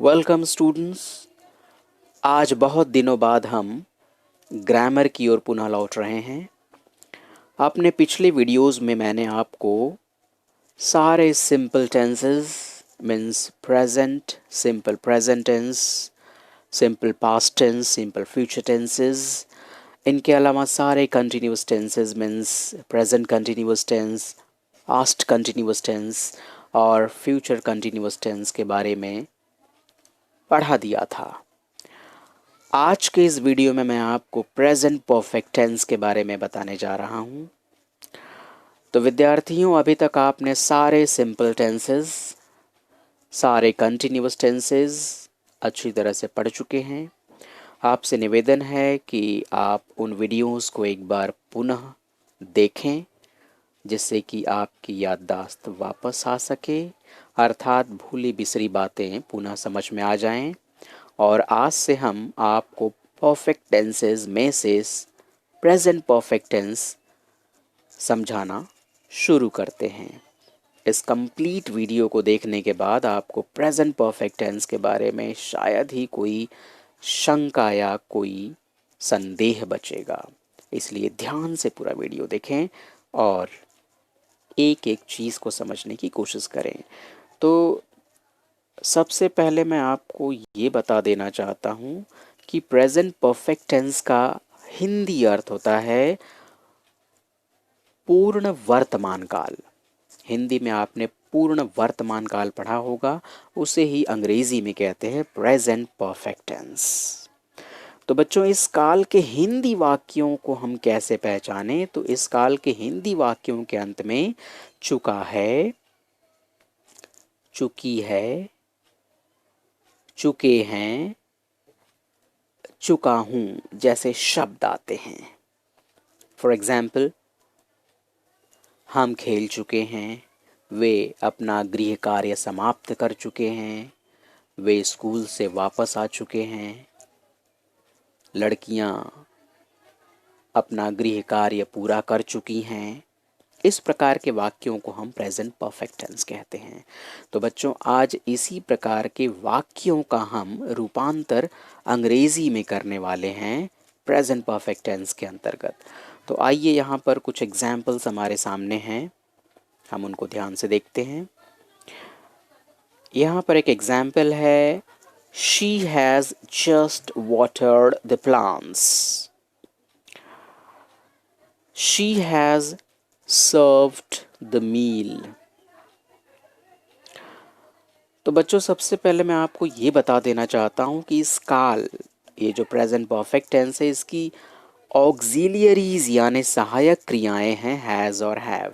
Welcome students. आज बहुत दिनों बाद हम ग्रामर की ओर पुनः लौट रहे हैं। अपने पिछले वीडियोस में मैंने आपको सारे simple tenses means present, simple present tense, simple past tense, simple future tenses, इनके अलावा सारे continuous tenses means present continuous tense, past continuous tense और फ्यूचर कंटिन्यूअस टेंस के बारे में पढ़ा दिया था। आज के इस वीडियो में मैं आपको प्रेजेंट परफेक्ट टेंस के बारे में बताने जा रहा हूँ। तो विद्यार्थियों, अभी तक आपने सारे सिंपल टेंसेस, सारे कंटिन्यूअस टेंसेस अच्छी तरह से पढ़ चुके हैं। आपसे निवेदन है कि आप उन वीडियोस को एक बार पुनः देखें, जिससे कि आपकी याददाश्त वापस आ सके, अर्थात भूली बिसरी बातें पुनः समझ में आ जाएं। और आज से हम आपको परफेक्ट टेंसेस में से प्रेजेंट परफेक्ट टेंस समझाना शुरू करते हैं। इस कंप्लीट वीडियो को देखने के बाद आपको प्रेजेंट परफेक्ट टेंस के बारे में शायद ही कोई शंका या कोई संदेह बचेगा। इसलिए ध्यान से पूरा वीडियो देखें और एक एक चीज़ को समझने की कोशिश करें। तो सबसे पहले मैं आपको ये बता देना चाहता हूँ कि प्रेजेंट परफेक्ट टेंस का हिंदी अर्थ होता है पूर्ण वर्तमान काल। हिंदी में आपने पूर्ण वर्तमान काल पढ़ा होगा, उसे ही अंग्रेजी में कहते हैं प्रेजेंट परफेक्ट टेंस। तो बच्चों, इस काल के हिंदी वाक्यों को हम कैसे पहचाने? तो इस काल के हिंदी वाक्यों के अंत में चुका है, चुकी है, चुके हैं, चुका हूं जैसे शब्द आते हैं। फॉर एग्जाम्पल, हम खेल चुके हैं, वे अपना गृह कार्य समाप्त कर चुके हैं, वे स्कूल से वापस आ चुके हैं, लड़कियां अपना गृह कार्य पूरा कर चुकी हैं। इस प्रकार के वाक्यों को हम प्रेजेंट परफेक्ट टेंस कहते हैं। तो बच्चों, आज इसी प्रकार के वाक्यों का हम रूपांतर अंग्रेजी में करने वाले हैं प्रेजेंट परफेक्ट टेंस के अंतर्गत। तो आइए, यहाँ पर कुछ एग्जाम्पल्स हमारे सामने हैं, हम उनको ध्यान से देखते हैं। यहाँ पर एक एग्जाम्पल है, she has just watered the plants, she has served the meal. तो बच्चों, सबसे पहले मैं आपको ये बता देना चाहता हूँ कि इस काल, ये जो प्रेजेंट परफेक्ट टेंस है, इसकी ऑक्सिलियरीज यानी सहायक क्रियाएं हैं हैज़ और हैव,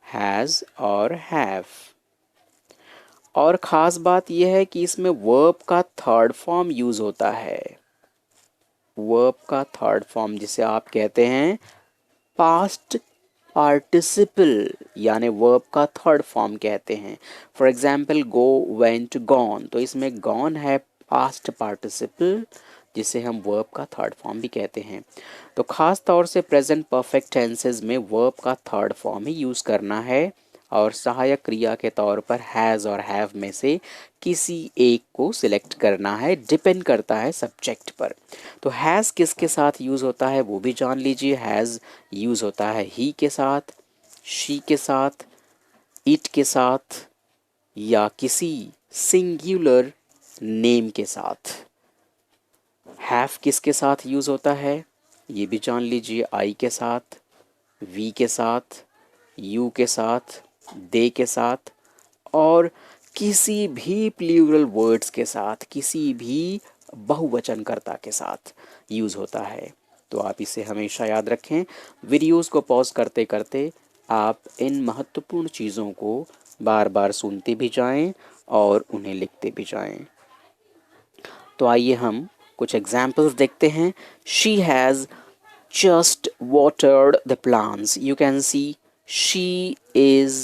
हैज़ और हैव। और ख़ास बात यह है कि इसमें वर्ब का थर्ड फॉर्म यूज़ होता है। वर्ब का थर्ड फॉर्म जिसे आप कहते हैं पास्ट पार्टिसिपल, यानी वर्ब का थर्ड फॉर्म कहते हैं। For example, go, went, gone, तो इसमें गॉन है पास्ट पार्टिसिपल, जिसे हम वर्ब का थर्ड फॉर्म भी कहते हैं। तो ख़ास तौर से प्रेजेंट परफेक्ट टेंसेस में वर्ब का थर्ड फॉर्म ही यूज़ करना है और सहायक क्रिया के तौर पर हैज़ और हैव में से किसी एक को सिलेक्ट करना है, डिपेंड करता है सब्जेक्ट पर। तो हैज़ किसके साथ यूज़ होता है वो भी जान लीजिए। हैज़ यूज़ होता है ही के साथ, शी के साथ, इट के साथ या किसी सिंगुलर नेम के साथ। हैव किसके साथ यूज़ होता है ये भी जान लीजिए। आई के साथ, वी के साथ, यू के साथ, दे के साथ और किसी भी प्लूरल वर्ड्स के साथ, किसी भी बहुवचनकर्ता के साथ यूज़ होता है। तो आप इसे हमेशा याद रखें। वीडियोस को पॉज करते करते आप इन महत्वपूर्ण चीज़ों को बार बार सुनते भी जाएं और उन्हें लिखते भी जाएं। तो आइए हम कुछ एग्जाम्पल्स देखते हैं। She has just watered the plants. You can see she is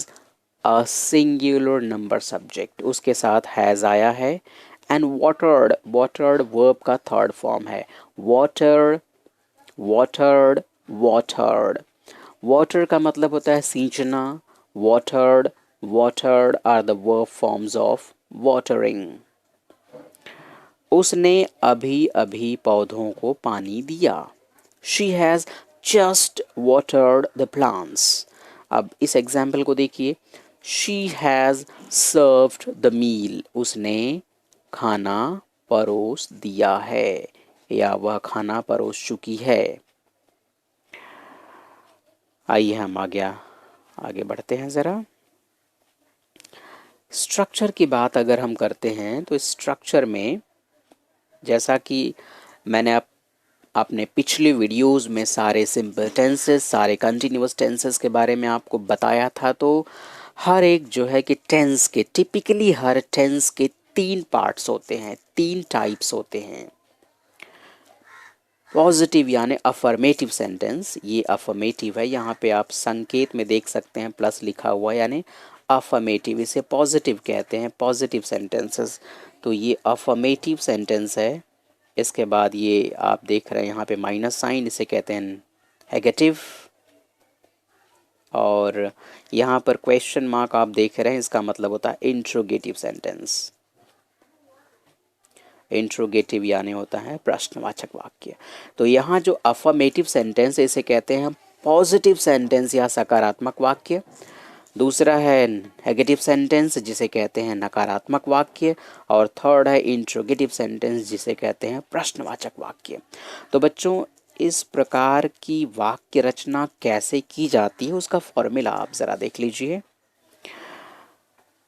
a singular number subject, उसके साथ has आया है। and watered, watered verb का थर्ड फॉर्म है। water, watered, watered. water का मतलब होता है सींचना। watered, watered are the verb forms of watering. उसने अभी अभी पौधों को पानी दिया. She has just watered the plants. अब इस एग्जाम्पल को देखिए. She has served the meal. उसने खाना परोस दिया है या वह खाना परोस चुकी है. आइए हम आगे बढ़ते हैं ज़रा. स्ट्रक्चर की बात अगर हम करते हैं तो स्ट्रक्चर में जैसा कि मैंने आपने पिछले वीडियोस में सारे सिंपल टेंसेस, सारे कंटिन्यूअस टेंसेस के बारे में आपको बताया था, तो हर एक जो है कि टेंस के टिपिकली हर टेंस के 3 पार्ट्स होते हैं, 3 टाइप्स होते हैं. पॉजिटिव यानी अफर्मेटिव सेंटेंस, ये अफर्मेटिव है, यहाँ पे आप संकेत में देख सकते हैं प्लस लिखा हुआ, यानी अफर्मेटिव, इसे पॉजिटिव कहते हैं, पॉजिटिव सेंटेंसेस. तो ये अफर्मेटिव सेंटेंस है. इसके बाद ये आप देख रहे हैं यहाँ पे माइनस साइन, इसे कहते हैं नेगेटिव. और यहाँ पर क्वेश्चन मार्क आप देख रहे हैं, इसका मतलब होता है इंट्रोगेटिव सेंटेंस. इंट्रोगेटिव यानी होता है प्रश्नवाचक वाक्य. तो यहाँ जो अफर्मेटिव सेंटेंस है इसे कहते हैं पॉजिटिव सेंटेंस या सकारात्मक वाक्य. दूसरा है नेगेटिव सेंटेंस जिसे कहते हैं नकारात्मक वाक्य. और थर्ड है इंट्रोगेटिव सेंटेंस जिसे कहते हैं प्रश्नवाचक वाक्य. तो बच्चों, इस प्रकार की वाक्य रचना कैसे की जाती है उसका फॉर्मूला आप ज़रा देख लीजिए.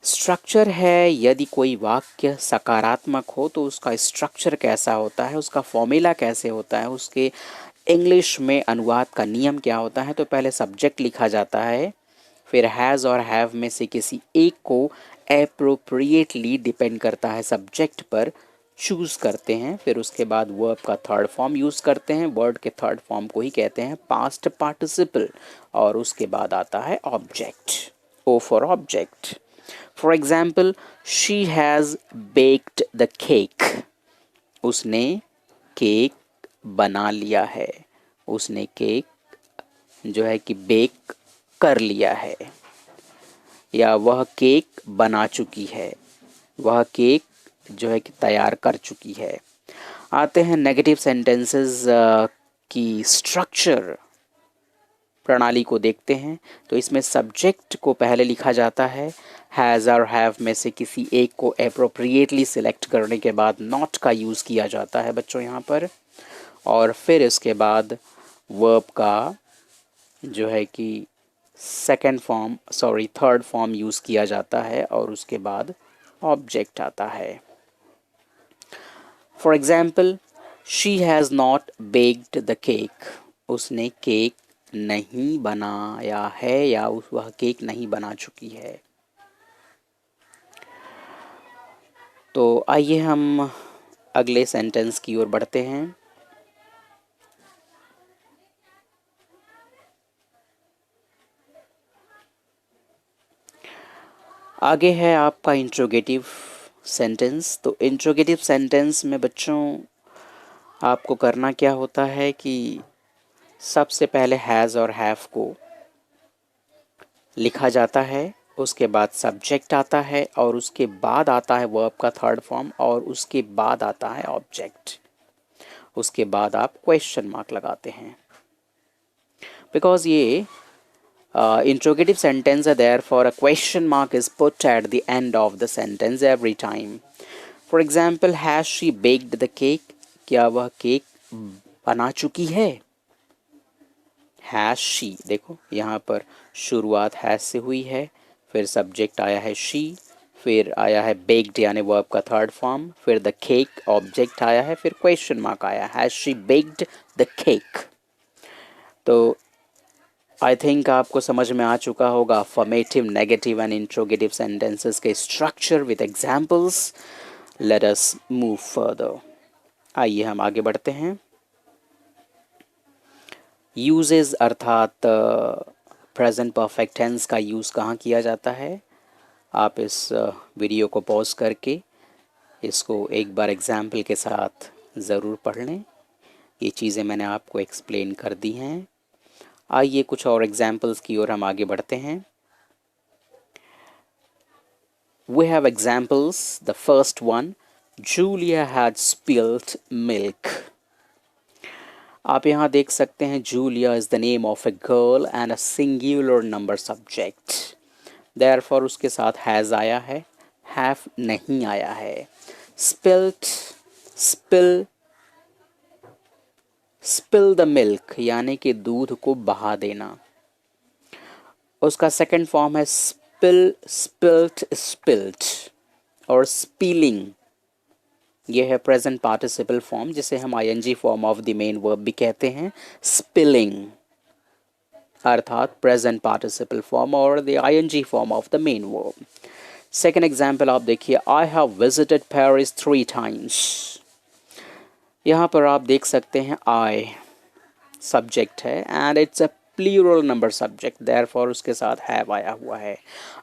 स्ट्रक्चर है, यदि कोई वाक्य सकारात्मक हो तो उसका स्ट्रक्चर कैसा होता है, उसका फॉर्मूला कैसे होता है, उसके इंग्लिश में अनुवाद का नियम क्या होता है. तो पहले सब्जेक्ट लिखा जाता है, फिर हैज़ और हैव में से किसी एक को एप्रोप्रिएटली, डिपेंड करता है सब्जेक्ट पर, चूज़ करते हैं. फिर उसके बाद वर्ब का थर्ड फॉर्म यूज़ करते हैं. वर्ड के थर्ड फॉर्म को ही कहते हैं पास्ट पार्टिसिपल. और उसके बाद आता है object, O for object. For example, she has baked the cake. उसने केक बना लिया है. उसने केक जो है कि बेक कर लिया है, या वह केक बना चुकी है, वह केक जो है कि तैयार कर चुकी है. आते हैं नेगेटिव सेंटेंसेस की स्ट्रक्चर प्रणाली को देखते हैं. तो इसमें सब्जेक्ट को पहले लिखा जाता है. हैज़ और हैव में से किसी एक को एप्रोप्रिएटली सिलेक्ट करने के बाद नॉट का यूज़ किया जाता है बच्चों यहाँ पर. और फिर इसके बाद वर्ब का जो है कि थर्ड फॉर्म यूज़ किया जाता है. और उसके बाद ऑब्जेक्ट आता है. For example, she has not baked the cake. उसने केक नहीं बनाया है या वह केक नहीं बना चुकी है. तो आइए हम अगले सेंटेंस की ओर बढ़ते हैं. आगे है आपका इंट्रोगेटिव सेंटेंस. तो इंट्रोगेटिव सेंटेंस में बच्चों आपको करना क्या होता है कि सबसे पहले हैज़ और हैव को लिखा जाता है. उसके बाद सब्जेक्ट आता है और उसके बाद आता है वर्ब का थर्ड फॉर्म और उसके बाद आता है ऑब्जेक्ट. उसके बाद आप क्वेश्चन मार्क लगाते हैं, बिकॉज ये interrogative sentence है, therefore a question mark is put at the end of the sentence every time. For example, has she baked the cake? क्या वह केक बना चुकी है? Has she, देखो यहाँ पर शुरुआत has से हुई है, फिर सब्जेक्ट आया है she, फिर आया है baked यानी वर्ब का थर्ड फॉर्म, फिर the cake ऑब्जेक्ट आया है, फिर क्वेश्चन मार्क आया. Has she baked the cake? तो आई थिंक आपको समझ में आ चुका होगा affirmative, negative and interrogative sentences के structure with examples. Let us move further. आइए हम आगे बढ़ते हैं. यूजेस अर्थात प्रेजेंट परफेक्ट टेंस का यूज़ कहाँ किया जाता है. आप इस वीडियो को पॉज करके इसको एक बार एग्जाम्पल के साथ ज़रूर पढ़ लें. ये चीज़ें मैंने आपको एक्सप्लेन कर दी हैं. आइए कुछ और एग्जाम्पल्स की ओर हम आगे बढ़ते हैं. We have examples. The first one, Julia had spilled milk. आप यहाँ देख सकते हैं Julia is the name of a girl and a singular number subject, therefore उसके साथ हैज़ आया है, हैव नहीं आया है। Spilt, spill, spill the milk यानी कि दूध को बहा देना। उसका सेकंड फॉर्म है स्पिल, स्पिल्ट, स्पिल्ट और स्पीलिंग। ये है प्रेजेंट पार्टिसिपल फॉर्म जिसे हम ING form of the main verb भी कहते हैं, स्पिलिंग, अर्थात प्रेजेंट पार्टिसिपल फॉर्म और the ING form of the main verb. Second example आप देखिए, I have visited Paris 3 times। यहाँ पर आप देख सकते हैं आई सब्जेक्ट है and it's a plural number subject, therefore उसके साथ हैव आया हुआ है।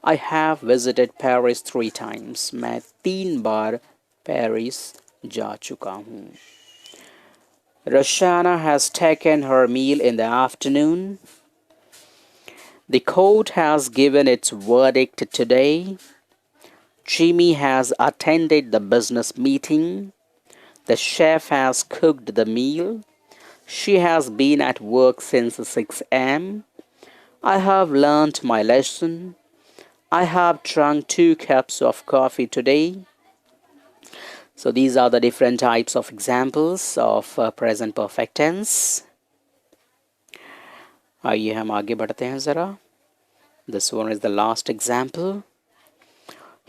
I have visited Paris 3 times। मैं 3 बार पेरिस जा चुका हूँ। Roshana has taken her meal in the afternoon. The court has given its verdict today. Jimmy has attended the business meeting. The chef has cooked the meal. She has been at work since 6 a.m. I have learnt my lesson. I have drunk 2 cups of coffee today. So these are the different types of examples of present perfect tense. आइए हम आगे बढ़ते हैं ज़रा। This one is the last example.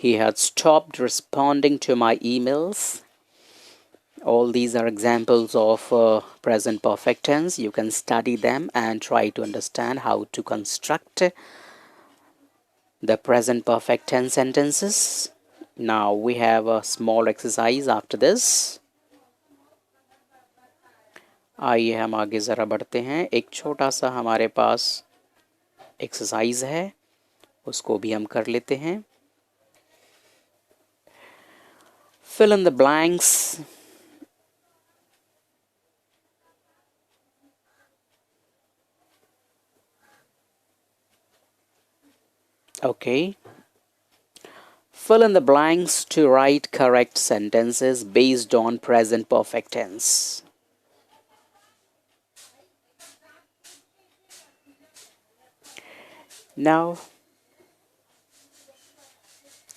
He had stopped responding to my emails. All these are examples of present perfect tense. You can study them and try to understand how to construct the present perfect tense sentences. Now we have a small exercise after this. आइए हम आगे ज़रा बढ़ते हैं। एक छोटा सा हमारे पास एक्सरसाइज है, उसको भी हम कर लेते हैं। Fill in the blanks. Okay. Fill in the blanks to write correct sentences based on present perfect tense. Now,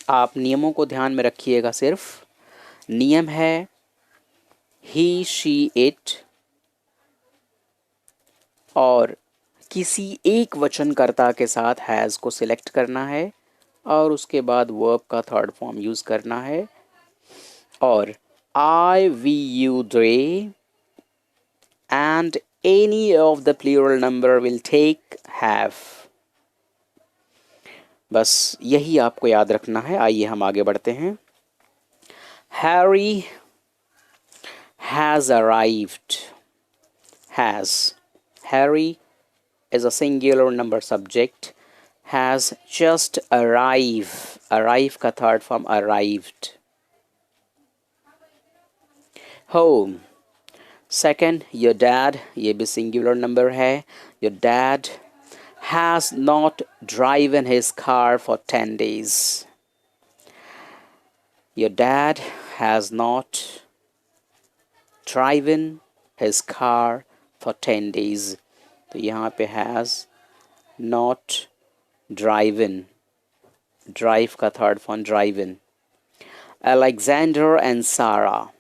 आप नियमों को ध्यान में रखिएगा। सिर्फ नियम है he, she, it और किसी एक वचनकर्ता के साथ हैज़ को सिलेक्ट करना है और उसके बाद वर्ब का थर्ड फॉर्म यूज़ करना है। और I, we, you, they and any of the plural number will take have। बस यही आपको याद रखना है। आइए हम आगे बढ़ते हैं। Harry has arrived. Has, Harry is a singular number subject. Has just arrived. Arrive का third form arrived. Home. Second, your dad, ये भी singular number है। Your dad has not driven his car for 10 days. Your dad has not driven his car for 10 days. तो यहाँ पे has not driven, drive का third form driven. Alexander and Sarah,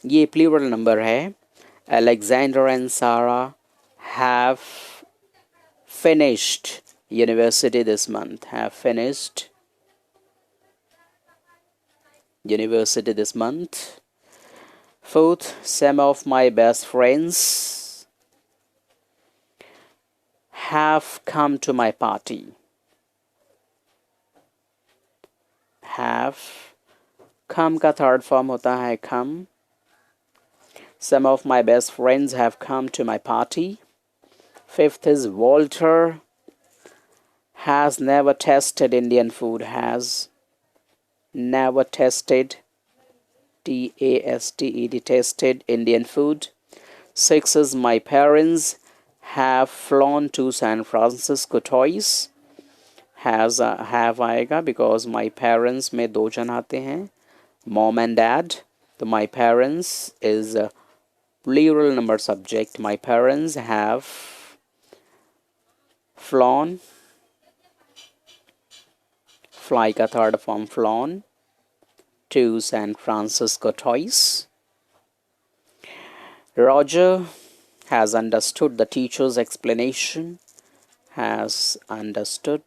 ये plural number है। Alexander and Sarah have finished university this month. Have finished university this month. Fourth, some of my best friends have come to my party. Have, come का third form होता है come. Some of my best friends have come to my party. Fifth is Walter has never tested Indian food. Has never tested, T-A-S-T-E-D, tasted Indian food. Six is my parents have flown to San Francisco twice. Have आएगा because my parents में दो जन आते हैं, mom and dad. तो my parents is plural number subject, my parents have flown, fly का third form flown to San Francisco twice. Roger has understood the teacher's explanation, has understood.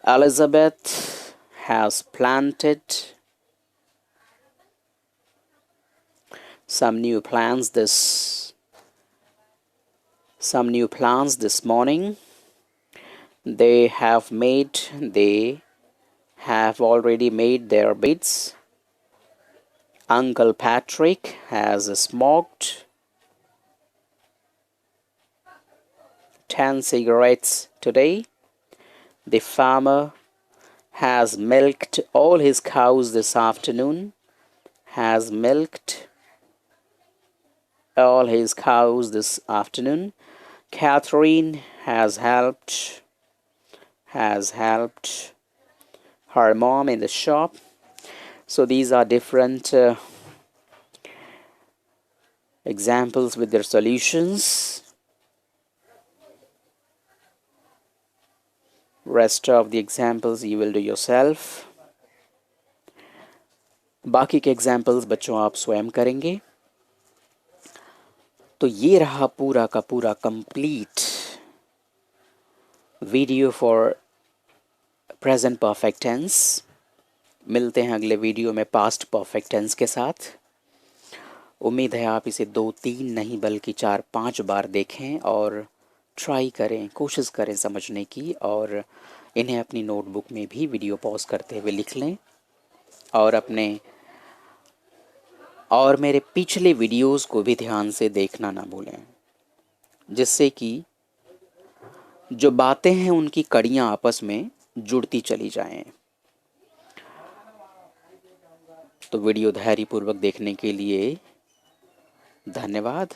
Elizabeth has planted some new plants this morning. They have already made their beds. Uncle Patrick has smoked 10 cigarettes today. The farmer has milked all his cows this afternoon. Has milked all his cows this afternoon. Catherine has helped her mom in the shop. So these are different examples with their solutions. Rest of the examples you will do yourself. बाकी के examples बच्चों आप स्वयं करेंगे। तो ये रहा पूरा का पूरा complete video for present perfect tense. मिलते हैं अगले वीडियो में पास्ट परफेक्ट टेंस के साथ। उम्मीद है आप इसे 2-3 नहीं बल्कि 4-5 बार देखें और ट्राई करें, कोशिश करें समझने की, और इन्हें अपनी नोटबुक में भी वीडियो पॉज करते हुए लिख लें और मेरे पिछले वीडियोस को भी ध्यान से देखना ना भूलें, जिससे कि जो बातें हैं उनकी कड़ियाँ आपस में जुड़ती चली जाएं। तो वीडियो धैर्यपूर्वक देखने के लिए धन्यवाद।